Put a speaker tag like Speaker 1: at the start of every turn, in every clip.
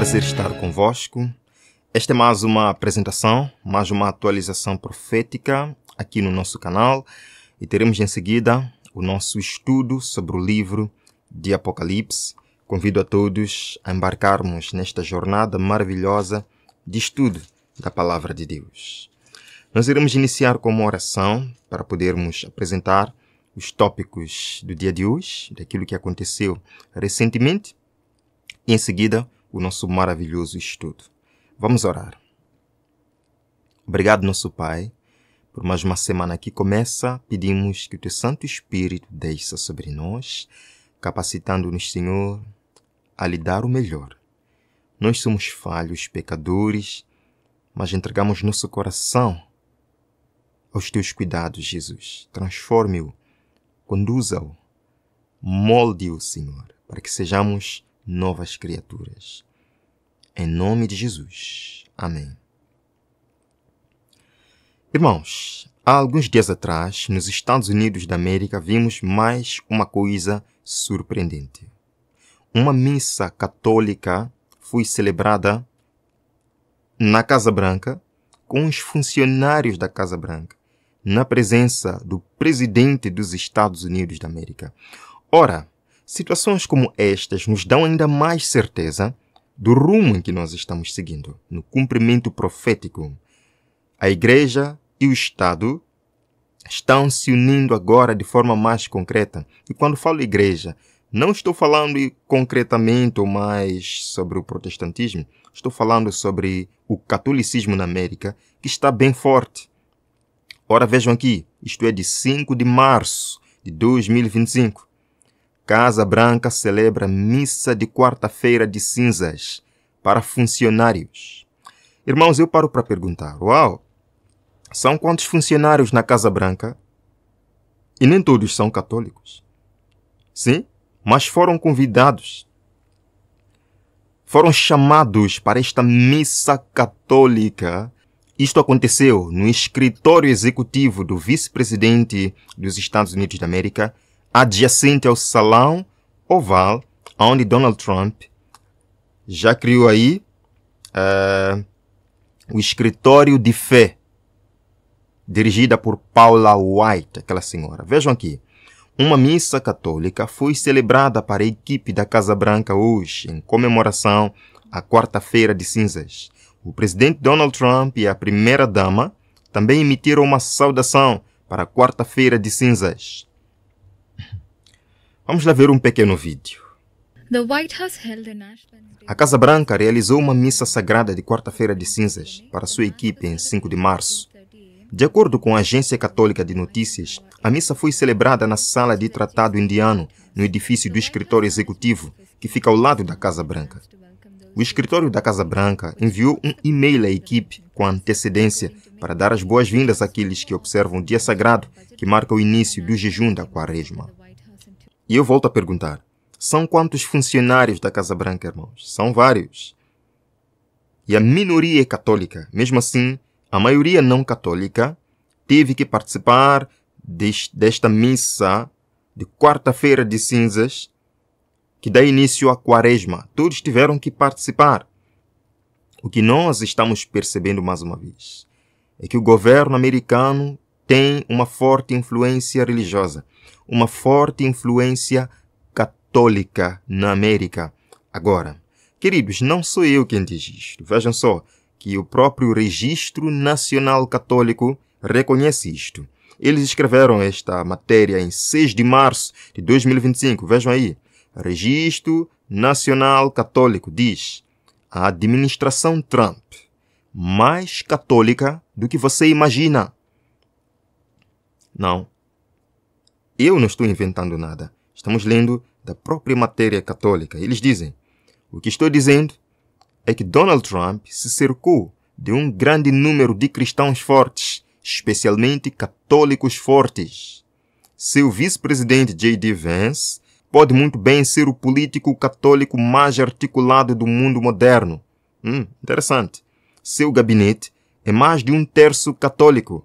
Speaker 1: prazer estar convosco. Esta é mais uma apresentação, mais uma atualização profética aqui no nosso canal e teremos em seguida o nosso estudo sobre o livro de Apocalipse. Convido a todos a embarcarmos nesta jornada maravilhosa de estudo da Palavra de Deus. Nós iremos iniciar com uma oração para podermos apresentar os tópicos do dia de hoje, daquilo que aconteceu recentemente, e em seguida o nosso maravilhoso estudo. Vamos orar. Obrigado, nosso Pai, por mais uma semana que começa. Pedimos que o Teu Santo Espírito desça sobre nós, capacitando-nos, Senhor, a lhe dar o melhor. Nós somos falhos, pecadores, mas entregamos nosso coração aos Teus cuidados, Jesus. Transforme-o, conduza-o, molde-o, Senhor, para que sejamos novas criaturas. Em nome de Jesus. Amém. Irmãos, há alguns dias atrás, nos Estados Unidos da América, vimos mais uma coisa surpreendente. Uma missa católica foi celebrada na Casa Branca com os funcionários da Casa Branca, na presença do presidente dos Estados Unidos da América. Ora, situações como estas nos dão ainda mais certeza do rumo em que nós estamos seguindo, no cumprimento profético. A Igreja e o Estado estão se unindo agora de forma mais concreta. E quando falo Igreja, não estou falando concretamente ou mais sobre o protestantismo, estou falando sobre o catolicismo na América, que está bem forte. Ora, vejam aqui, isto é de 5 de março de 2025. Casa Branca celebra missa de quarta-feira de cinzas para funcionários. Irmãos, eu paro para perguntar, uau, são quantos funcionários na Casa Branca? E nem todos são católicos. Sim, mas foram convidados. Foram chamados para esta missa católica. Isto aconteceu no escritório executivo do vice-presidente dos Estados Unidos da América, adjacente ao Salão Oval, onde Donald Trump já criou aí o escritório de fé, dirigida por Paula White, aquela senhora. Vejam aqui, uma missa católica foi celebrada para a equipe da Casa Branca hoje, em comemoração à quarta-feira de cinzas. O presidente Donald Trump e a primeira-dama também emitiram uma saudação para a quarta-feira de cinzas. Vamos lá ver um pequeno vídeo. A Casa Branca realizou uma missa sagrada de quarta-feira de cinzas para sua equipe em 5 de março. De acordo com a Agência Católica de Notícias, a missa foi celebrada na sala de tratado indiano, no edifício do escritório executivo, que fica ao lado da Casa Branca. O escritório da Casa Branca enviou um e-mail à equipe com antecedência para dar as boas-vindas àqueles que observam o dia sagrado que marca o início do jejum da Quaresma. E eu volto a perguntar, são quantos funcionários da Casa Branca, irmãos? São vários. E a minoria é católica. Mesmo assim, a maioria não católica teve que participar desta missa de quarta-feira de cinzas, que dá início à Quaresma. Todos tiveram que participar. O que nós estamos percebendo mais uma vez é que o governo americano tem uma forte influência religiosa, uma forte influência católica na América. Agora, queridos, não sou eu quem diz isto. Vejam só que o próprio Registro Nacional Católico reconhece isto. Eles escreveram esta matéria em 6 de março de 2025. Vejam aí. Registro Nacional Católico diz: a administração Trump mais católica do que você imagina. Não. Eu não estou inventando nada. Estamos lendo da própria matéria católica. Eles dizem, o que estou dizendo é que Donald Trump se cercou de um grande número de cristãos fortes, especialmente católicos fortes. Seu vice-presidente J.D. Vance pode muito bem ser o político católico mais articulado do mundo moderno. Interessante. Seu gabinete é mais de 1/3 católico.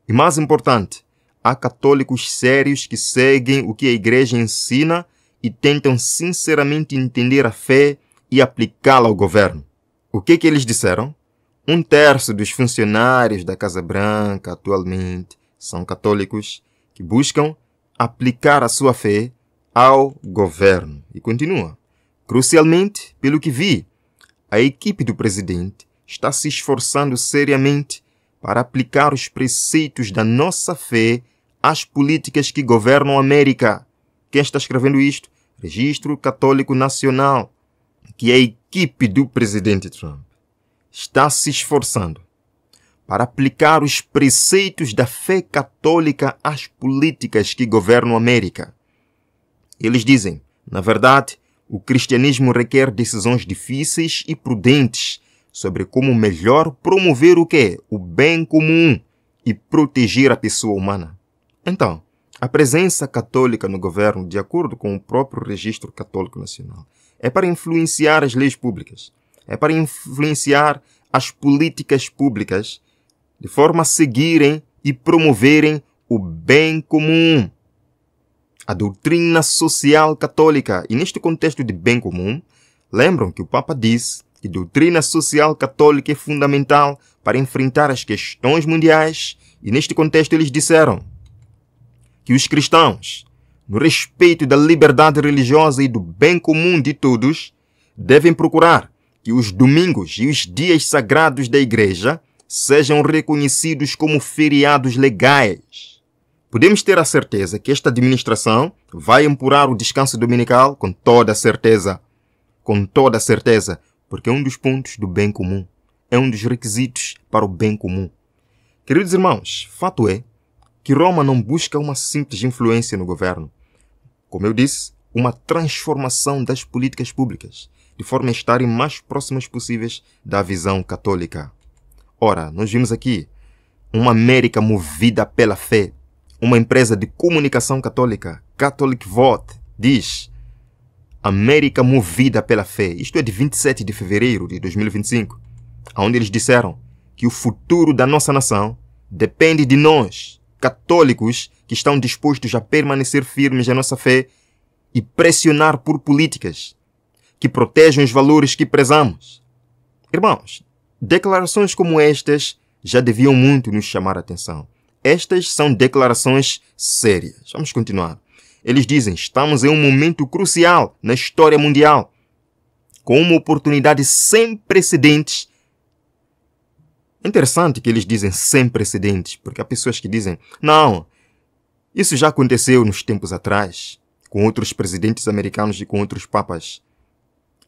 Speaker 1: E mais importante, há católicos sérios que seguem o que a Igreja ensina e tentam sinceramente entender a fé e aplicá-la ao governo. O que eles disseram? 1/3 dos funcionários da Casa Branca atualmente são católicos que buscam aplicar a sua fé ao governo. E continua. Crucialmente, pelo que vi, a equipe do presidente está se esforçando seriamente para aplicar os preceitos da nossa fé às políticas que governam a América. Quem está escrevendo isto? Registro Católico Nacional, que é a equipe do presidente Trump está se esforçando para aplicar os preceitos da fé católica às políticas que governam a América. Eles dizem, na verdade, o cristianismo requer decisões difíceis e prudentes sobre como melhor promover o quê? O bem comum e proteger a pessoa humana. Então, a presença católica no governo, de acordo com o próprio Registro Católico Nacional, é para influenciar as leis públicas, é para influenciar as políticas públicas de forma a seguirem e promoverem o bem comum. A doutrina social católica. E neste contexto de bem comum, lembram que o Papa disse que a doutrina social católica é fundamental para enfrentar as questões mundiais. E neste contexto eles disseram que os cristãos, no respeito da liberdade religiosa e do bem comum de todos, devem procurar que os domingos e os dias sagrados da igreja sejam reconhecidos como feriados legais. Podemos ter a certeza que esta administração vai apurar o descanso dominical com toda a certeza. Com toda a certeza, porque é um dos pontos do bem comum. É um dos requisitos para o bem comum. Queridos irmãos, fato é que Roma não busca uma simples influência no governo. Como eu disse, uma transformação das políticas públicas, de forma a estarem mais próximas possíveis da visão católica. Ora, nós vimos aqui uma América movida pela fé. Uma empresa de comunicação católica, Catholic Vote, diz América movida pela fé. Isto é de 27 de fevereiro de 2025, onde eles disseram que o futuro da nossa nação depende de nós, católicos, que estão dispostos a permanecer firmes em nossa fé e pressionar por políticas que protejam os valores que prezamos. Irmãos, declarações como estas já deviam muito nos chamar a atenção. Estas são declarações sérias. Vamos continuar. Eles dizem, estamos em um momento crucial na história mundial, com uma oportunidade sem precedentes. É interessante que eles dizem sem precedentes, porque há pessoas que dizem, não, isso já aconteceu nos tempos atrás, com outros presidentes americanos e com outros papas.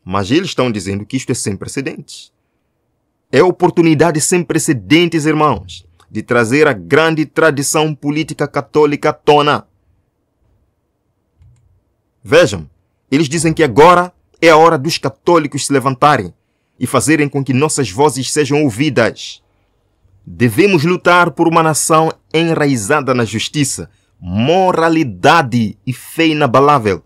Speaker 1: Mas eles estão dizendo que isto é sem precedentes. É oportunidade sem precedentes, irmãos, de trazer a grande tradição política católica à tona. Vejam, eles dizem que agora é a hora dos católicos se levantarem e fazerem com que nossas vozes sejam ouvidas. Devemos lutar por uma nação enraizada na justiça, moralidade e fé inabalável.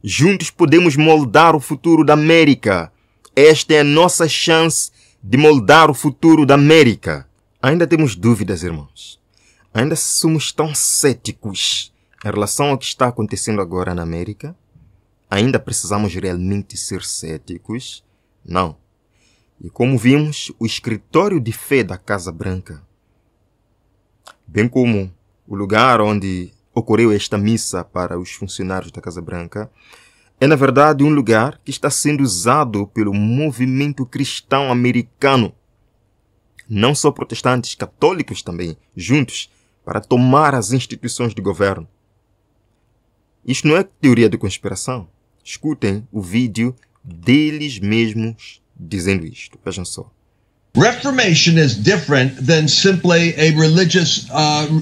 Speaker 1: Juntos podemos moldar o futuro da América. Esta é a nossa chance de moldar o futuro da América. Ainda temos dúvidas, irmãos. Ainda somos tão céticos em relação ao que está acontecendo agora na América. Ainda precisamos realmente ser céticos? Não. E como vimos, o escritório de fé da Casa Branca, bem como o lugar onde ocorreu esta missa para os funcionários da Casa Branca, é na verdade um lugar que está sendo usado pelo movimento cristão americano. Não só protestantes, católicos também, juntos, para tomar as instituições de governo. Isto não é teoria de conspiração. Escutem o vídeo deles mesmos dizendo isto. Vejam só.
Speaker 2: Reformation is different than simply a religious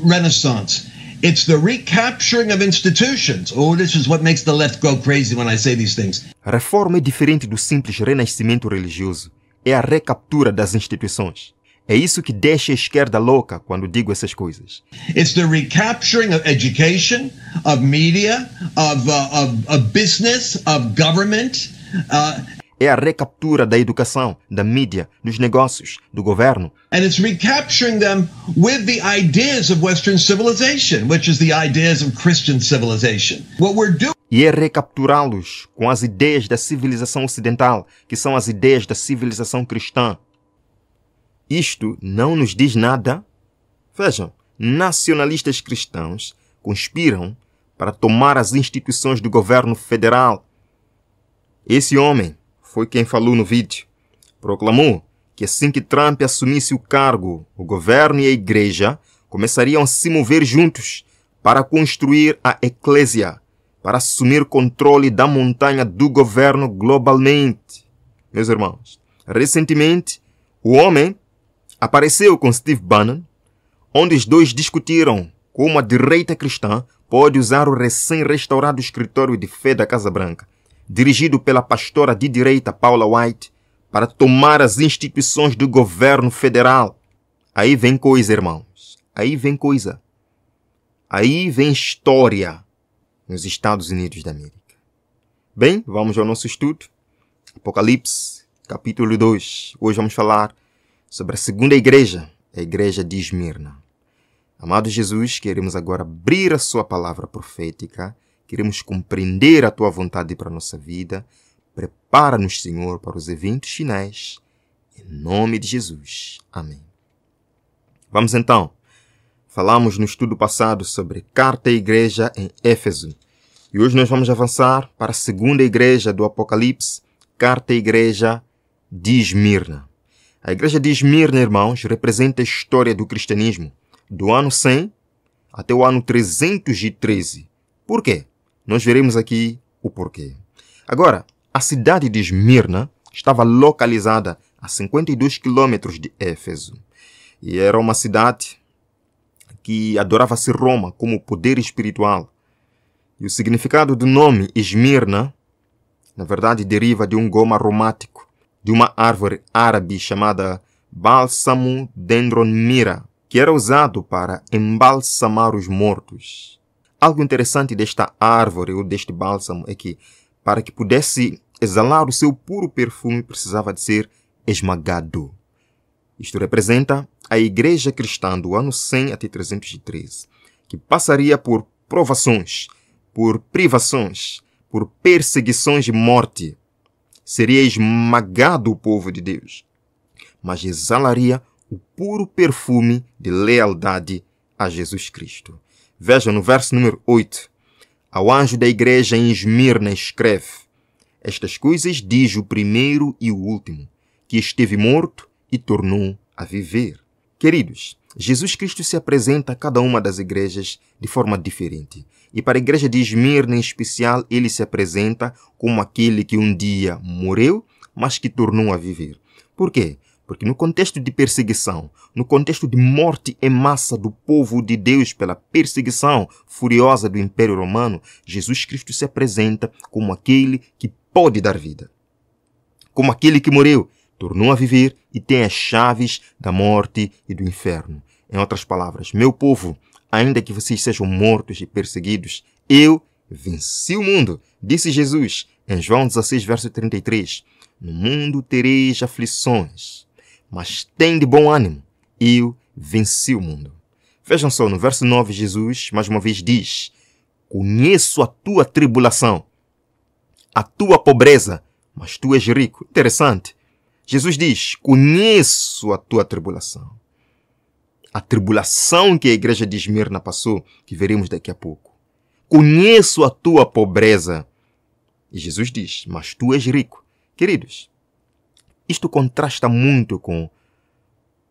Speaker 2: renaissance. It's the recapturing of institutions. Oh, this is what makes the left go crazy when I say these things.
Speaker 1: A reforma é diferente do simples renascimento religioso. É a recaptura das instituições. É isso que deixa a esquerda louca quando digo essas coisas.
Speaker 2: It's the recapturing of education, of media, of business, of government.
Speaker 1: É a recaptura da educação, da mídia, dos negócios, do governo.
Speaker 2: And it's recapturing them with the ideas of Western civilization, which is the ideas of Christian civilization. What we're doing.
Speaker 1: e é recapturá-los com as ideias da civilização ocidental, que são as ideias da civilização cristã. Isto não nos diz nada. Vejam, nacionalistas cristãos conspiram para tomar as instituições do governo federal. Esse homem foi quem falou no vídeo. Proclamou que assim que Trump assumisse o cargo, o governo e a igreja começariam a se mover juntos para construir a eclésia, para assumir controle da montanha do governo globalmente. Meus irmãos, recentemente o homem apareceu com Steve Bannon, onde os dois discutiram como a direita cristã pode usar o recém-restaurado escritório de fé da Casa Branca, dirigido pela pastora de direita Paula White, para tomar as instituições do governo federal. Aí vem coisa, irmãos. Aí vem coisa. Aí vem história nos Estados Unidos da América. Bem, vamos ao nosso estudo. Apocalipse, capítulo 2. Hoje vamos falar sobre a segunda igreja, a igreja de Esmirna. Amado Jesus, queremos agora abrir a sua palavra profética. Queremos compreender a tua vontade para a nossa vida. Prepara-nos, Senhor, para os eventos finais. Em nome de Jesus. Amém. Vamos então. Falamos no estudo passado sobre carta à igreja em Éfeso. E hoje nós vamos avançar para a segunda igreja do Apocalipse, carta à igreja de Esmirna. A igreja de Esmirna, irmãos, representa a história do cristianismo do ano 100 até o ano 313. Por quê? Nós veremos aqui o porquê. Agora, a cidade de Esmirna estava localizada a 52 quilômetros de Éfeso. E era uma cidade que adorava-se Roma como poder espiritual. E o significado do nome Esmirna, na verdade, deriva de um goma aromático, de uma árvore árabe chamada Bálsamo Dendron Mira, que era usado para embalsamar os mortos. Algo interessante desta árvore ou deste bálsamo é que, para que pudesse exalar o seu puro perfume, precisava de ser esmagado. Isto representa a igreja cristã do ano 100 até 313, que passaria por provações, por privações, por perseguições e morte. Seria esmagado o povo de Deus, mas exalaria o puro perfume de lealdade a Jesus Cristo. Veja no verso número 8. Ao anjo da igreja em Esmirna escreve: estas coisas diz o primeiro e o último, que esteve morto e tornou a viver. Queridos, Jesus Cristo se apresenta a cada uma das igrejas de forma diferente. E para a igreja de Esmirna em especial, ele se apresenta como aquele que um dia morreu, mas que tornou a viver. Por quê? Porque no contexto de perseguição, no contexto de morte em massa do povo de Deus pela perseguição furiosa do Império Romano, Jesus Cristo se apresenta como aquele que pode dar vida. Como aquele que morreu, tornou a viver e tem as chaves da morte e do inferno. Em outras palavras, meu povo, ainda que vocês sejam mortos e perseguidos, eu venci o mundo, disse Jesus em João 16, verso 33. No mundo tereis aflições, mas tem de bom ânimo, eu venci o mundo. Vejam só, no verso 9, Jesus mais uma vez diz: conheço a tua tribulação, a tua pobreza, mas tu és rico. Interessante. Jesus diz: conheço a tua tribulação. A tribulação que a igreja de Esmirna passou, que veremos daqui a pouco. Conheço a tua pobreza. E Jesus diz: mas tu és rico. Queridos, isto contrasta muito com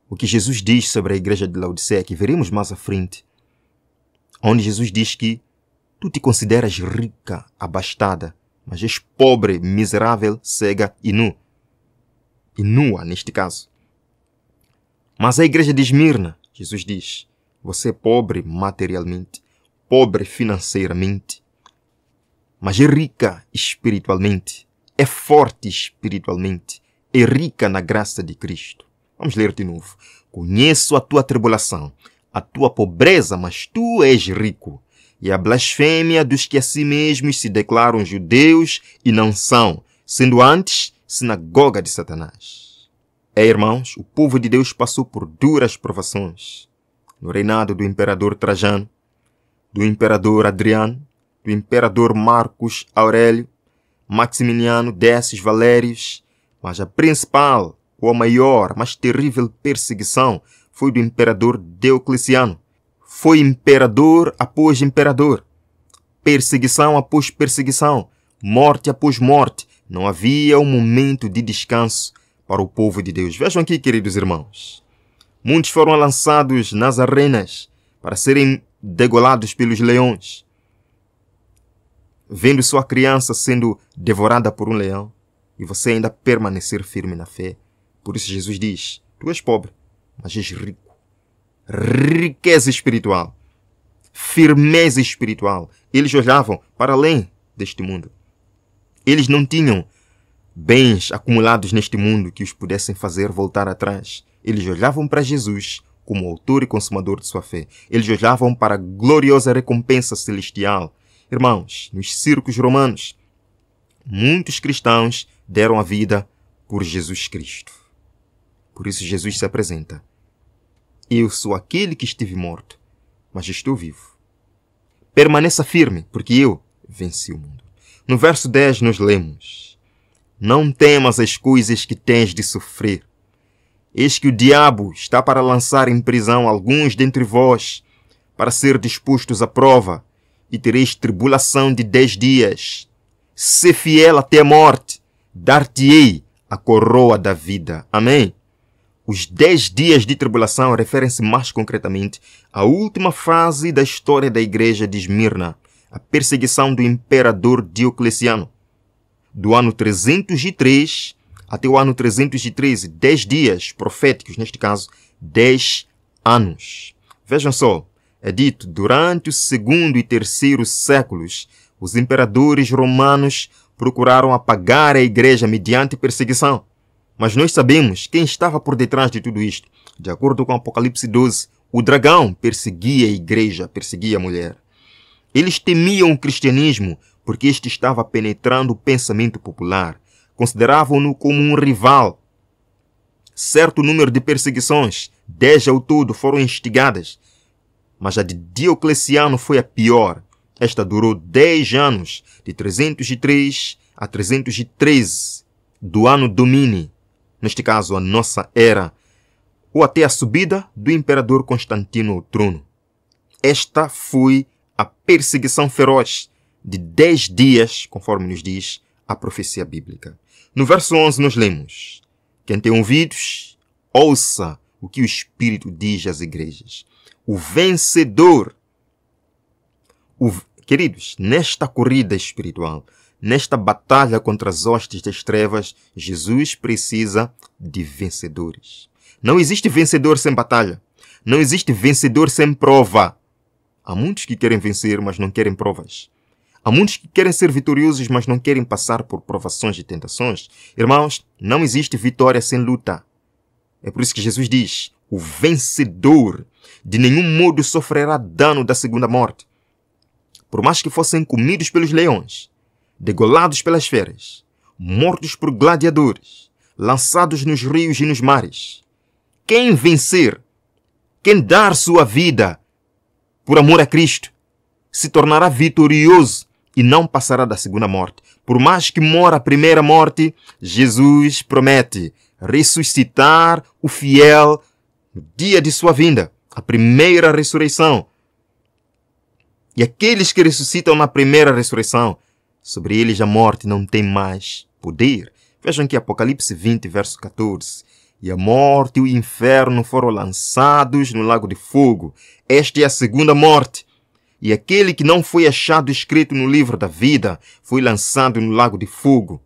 Speaker 1: o que Jesus diz sobre a igreja de Laodiceia, que veremos mais à frente, onde Jesus diz que tu te consideras rica, abastada, mas és pobre, miserável, cega e nu. E nua, neste caso. Mas a igreja de Esmirna, Jesus diz: você é pobre materialmente, pobre financeiramente, mas é rica espiritualmente, é forte espiritualmente, é rica na graça de Cristo. Vamos ler de novo. Conheço a tua tribulação, a tua pobreza, mas tu és rico. E a blasfêmia dos que a si mesmos se declaram judeus e não são, sendo antes sinagoga de Satanás. Irmãos, o povo de Deus passou por duras provações. No reinado do imperador Trajano, do imperador Adriano, do imperador Marcos Aurélio, Maximiliano, Décio, Valérios, mas a principal, ou a maior, a mais terrível perseguição foi do imperador Diocleciano. Foi imperador após imperador, perseguição após perseguição, morte após morte. Não havia um momento de descanso para o povo de Deus. Vejam aqui, queridos irmãos. Muitos foram lançados nas arenas para serem degolados pelos leões. Vendo sua criança sendo devorada por um leão e você ainda permanecer firme na fé. Por isso Jesus diz, tu és pobre, mas és rico. Riqueza espiritual, firmeza espiritual. Eles olhavam para além deste mundo. Eles não tinham bens acumulados neste mundo que os pudessem fazer voltar atrás. Eles olhavam para Jesus como autor e consumador de sua fé. Eles olhavam para a gloriosa recompensa celestial. Irmãos, nos circos romanos, muitos cristãos deram a vida por Jesus Cristo. Por isso Jesus se apresenta. Eu sou aquele que estive morto, mas estou vivo. Permaneça firme, porque eu venci o mundo. No verso 10 nós lemos, não temas as coisas que tens de sofrer. Eis que o diabo está para lançar em prisão alguns dentre vós, para ser dispostos à prova, e tereis tribulação de 10 dias. Se fiel até a morte, dar-te-ei a coroa da vida. Amém? Os 10 dias de tribulação referem-se mais concretamente à última fase da história da igreja de Esmirna, a perseguição do imperador Diocleciano. Do ano 303 até o ano 313, 10 dias proféticos, neste caso, 10 anos. Vejam só, é dito, durante o segundo e terceiro séculos, os imperadores romanos procuraram apagar a igreja mediante perseguição. Mas nós sabemos quem estava por detrás de tudo isto. De acordo com Apocalipse 12, o dragão perseguia a igreja, perseguia a mulher. Eles temiam o cristianismo porque este estava penetrando o pensamento popular. Consideravam-no como um rival. Certo número de perseguições, 10 ao todo, foram instigadas. Mas a de Diocleciano foi a pior. Esta durou 10 anos, de 303 a 313, do ano Domini. Neste caso, a nossa era, ou até a subida do imperador Constantino ao trono. Esta foi a perseguição feroz de 10 dias, conforme nos diz a profecia bíblica. No verso 11 nós lemos, quem tem ouvidos, ouça o que o Espírito diz às igrejas. O vencedor, queridos, nesta corrida espiritual, nesta batalha contra as hostes das trevas, Jesus precisa de vencedores. Não existe vencedor sem batalha. Não existe vencedor sem prova. Há muitos que querem vencer, mas não querem provas. Há muitos que querem ser vitoriosos, mas não querem passar por provações e tentações. Irmãos, não existe vitória sem luta. É por isso que Jesus diz, o vencedor de nenhum modo sofrerá dano da segunda morte. Por mais que fossem comidos pelos leões, degolados pelas feras, mortos por gladiadores, lançados nos rios e nos mares. Quem vencer, quem dar sua vida por amor a Cristo, se tornará vitorioso e não passará da segunda morte. Por mais que mora a primeira morte, Jesus promete ressuscitar o fiel no dia de sua vinda, a primeira ressurreição. E aqueles que ressuscitam na primeira ressurreição, sobre eles a morte não tem mais poder. Vejam que Apocalipse 20, verso 14. E a morte e o inferno foram lançados no lago de fogo. Esta é a segunda morte. E aquele que não foi achado escrito no livro da vida foi lançado no lago de fogo.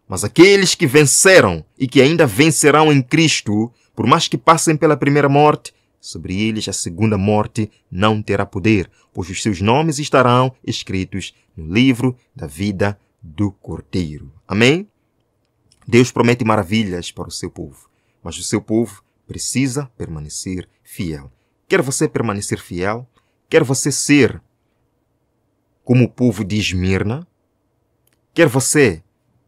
Speaker 1: Mas aqueles que venceram e que ainda vencerão em Cristo, por mais que passem pela primeira morte, sobre eles a segunda morte não terá poder, pois os seus nomes estarão escritos no livro da vida do Cordeiro. Amém? Deus promete maravilhas para o seu povo, mas o seu povo precisa permanecer fiel. Quer você permanecer fiel? Quer você ser como o povo de Esmirna? Quer você,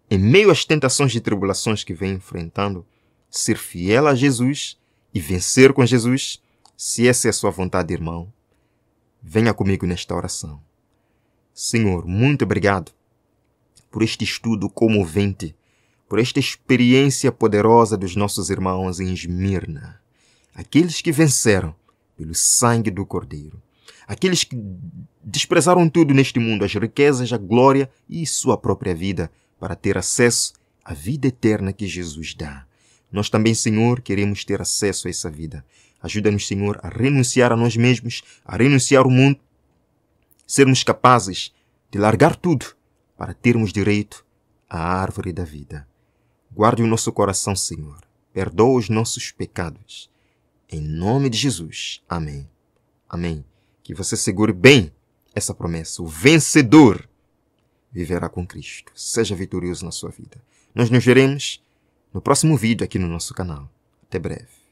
Speaker 1: em meio às tentações e tribulações que vem enfrentando, ser fiel a Jesus e vencer com Jesus? Se essa é a sua vontade, irmão, venha comigo nesta oração. Senhor, muito obrigado por este estudo comovente, por esta experiência poderosa dos nossos irmãos em Esmirna, aqueles que venceram pelo sangue do Cordeiro, aqueles que desprezaram tudo neste mundo, as riquezas, a glória e sua própria vida, para ter acesso à vida eterna que Jesus dá. Nós também, Senhor, queremos ter acesso a essa vida. Ajuda-nos, Senhor, a renunciar a nós mesmos, a renunciar ao mundo, sermos capazes de largar tudo para termos direito à árvore da vida. Guarde o nosso coração, Senhor. Perdoa os nossos pecados. Em nome de Jesus. Amém. Amém. Que você segure bem essa promessa. O vencedor viverá com Cristo. Seja vitorioso na sua vida. Nós nos veremos no próximo vídeo aqui no nosso canal. Até breve.